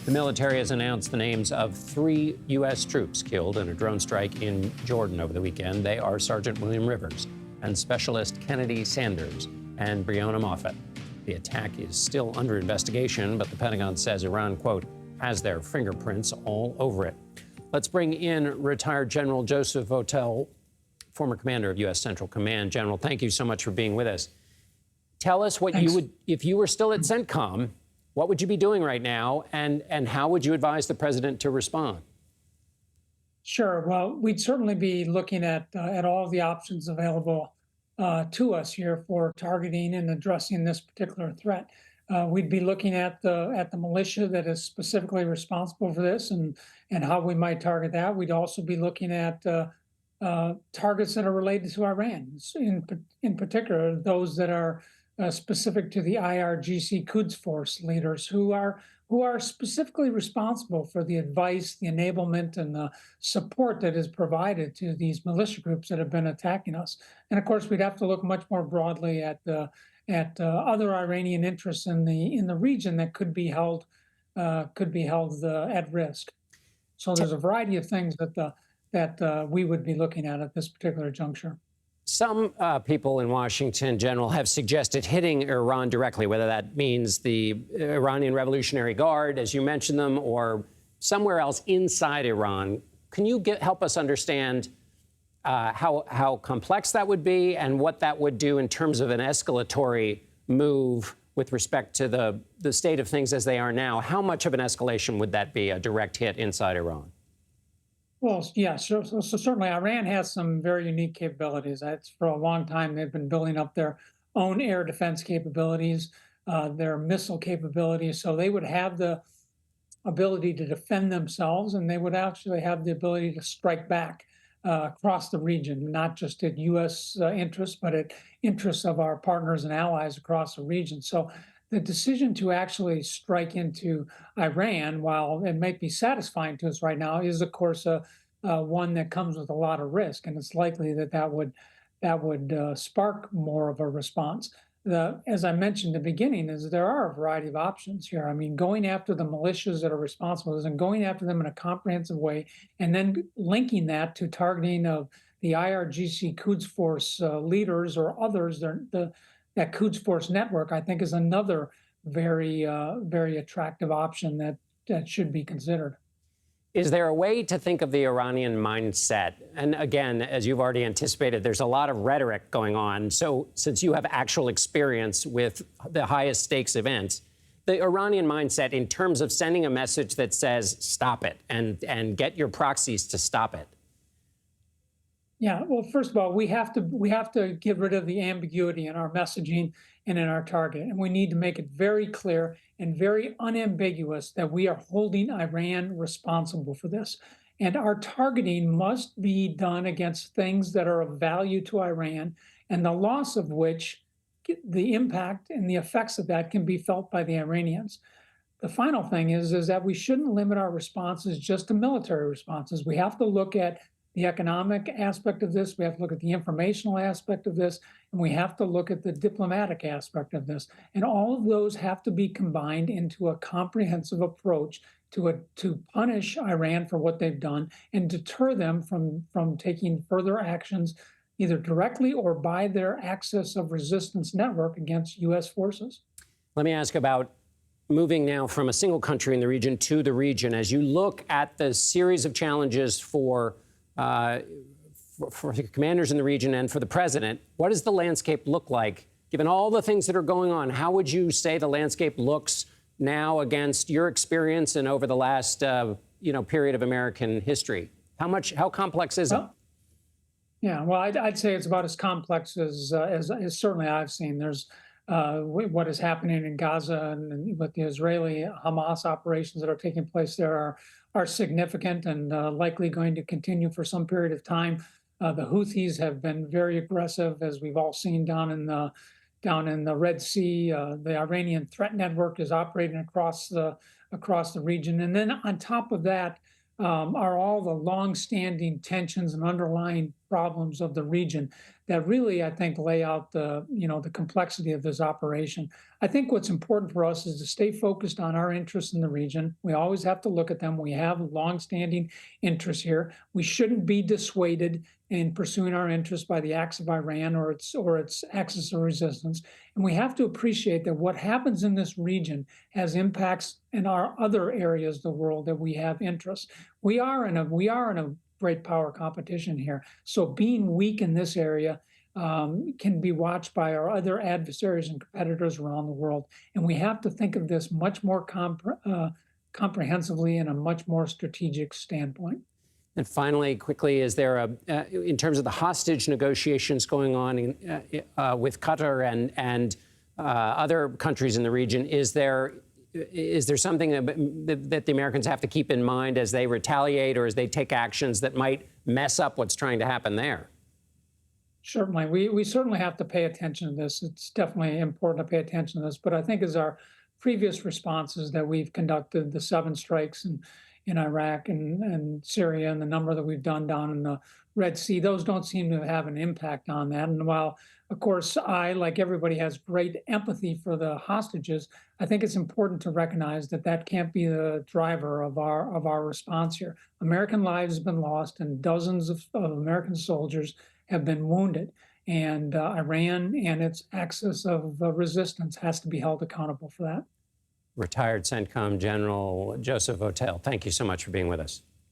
The military has announced the names of 3 U.S. troops killed in a drone strike in Jordan over the weekend. They are Sergeant William Rivers and Specialist Kennedy Sanders and Breonna Moffett. The attack is still under investigation, but the Pentagon says Iran, quote, has their fingerprints all over it. Let's bring in retired General Joseph Votel, former commander of U.S. Central Command. General, thank you so much for being with us. Tell us what you would, if you were still at CENTCOM, what would you be doing right now, and how would you advise the president to respond? Sure. Well, we'd certainly be looking at all the options available to us here for targeting and addressing this particular threat. We'd be looking at the militia that is specifically responsible for this and how we might target that. We'd also be looking at targets that are related to Iran, in particular those that are specific to the IRGC Quds Force leaders who are specifically responsible for the advice, the enablement, and the support that is provided to these militia groups that have been attacking us. And of course, we'd have to look much more broadly at other Iranian interests in the region that could be held at risk. So there's a variety of things that we would be looking at this particular juncture. Some people in Washington, General, have suggested hitting Iran directly, whether that means the Iranian Revolutionary Guard, as you mentioned them, or somewhere else inside Iran. Can you help us understand how complex that would be and what that would do in terms of an escalatory move with respect to the state of things as they are now? How much of an escalation would that be, a direct hit inside Iran? Well, yeah, so certainly Iran has some very unique capabilities. That's for a long time they've been building up their own air defense capabilities, their missile capabilities. So they would have the ability to defend themselves, and they would actually have the ability to strike back across the region, not just at U.S. interests, but at interests of our partners and allies across the region. So the decision to actually strike into Iran, while it might be satisfying to us right now, is of course one that comes with a lot of risk, and it's likely that would spark more of a response. As I mentioned at the beginning, is there are a variety of options here. I mean, going after the militias that are responsible and going after them in a comprehensive way, and then linking that to targeting of the IRGC Quds Force leaders or others, that Quds Force network, I think, is another very attractive option that should be considered. Is there a way to think of the Iranian mindset? And again, as you've already anticipated, there's a lot of rhetoric going on. So since you have actual experience with the highest stakes events, the Iranian mindset in terms of sending a message that says, stop it, and get your proxies to stop it. Yeah, well, first of all, we have to get rid of the ambiguity in our messaging and in our target. And we need to make it very clear and very unambiguous that we are holding Iran responsible for this. And our targeting must be done against things that are of value to Iran, and the loss of which, the impact and the effects of that can be felt by the Iranians. The final thing is that we shouldn't limit our responses just to military responses. We have to look at the economic aspect of this, we have to look at the informational aspect of this, and we have to look at the diplomatic aspect of this. And all of those have to be combined into a comprehensive approach to punish Iran for what they've done and deter them from taking further actions, either directly or by their axis of resistance network against U.S. forces. Let me ask about moving now from a single country in the region to the region. As you look at the series of challenges for the commanders in the region and for the president, what does the landscape look like, given all the things that are going on? How would you say the landscape looks now against your experience and over the last, period of American history? How complex is it? Yeah, well, I'd say it's about as complex as certainly I've seen. There's what is happening in Gaza and with the Israeli Hamas operations that are taking place there are significant and likely going to continue for some period of time. The Houthis have been very aggressive, as we've all seen down in the Red Sea. The Iranian threat network is operating across the region, and then on top of that are all the long-standing tensions and underlying problems of the region that really, I think, lay out the complexity of this operation. I think what's important for us is to stay focused on our interests in the region. We always have to look at them. We have longstanding interests here. We shouldn't be dissuaded in pursuing our interests by the acts of Iran or its axis of resistance. And we have to appreciate that what happens in this region has impacts in our other areas of the world that we have interests. We are in a great power competition here. So being weak in this area can be watched by our other adversaries and competitors around the world. And we have to think of this much more comprehensively in a much more strategic standpoint. And finally, quickly, is there in terms of the hostage negotiations going on with Qatar and other countries in the region, is there something that the Americans have to keep in mind as they retaliate or as they take actions that might mess up what's trying to happen there? Certainly. We certainly have to pay attention to this. It's definitely important to pay attention to this. But I think as our previous responses that we've conducted, the 7 strikes in Iraq and Syria and the number that we've done down in the Red Sea, those don't seem to have an impact on that. And while, of course, I, like everybody, has great empathy for the hostages, I think it's important to recognize that that can't be the driver of our response here. American lives have been lost and dozens of American soldiers have been wounded. And Iran and its axis of resistance has to be held accountable for that. Retired CENTCOM General Joseph Votel, thank you so much for being with us.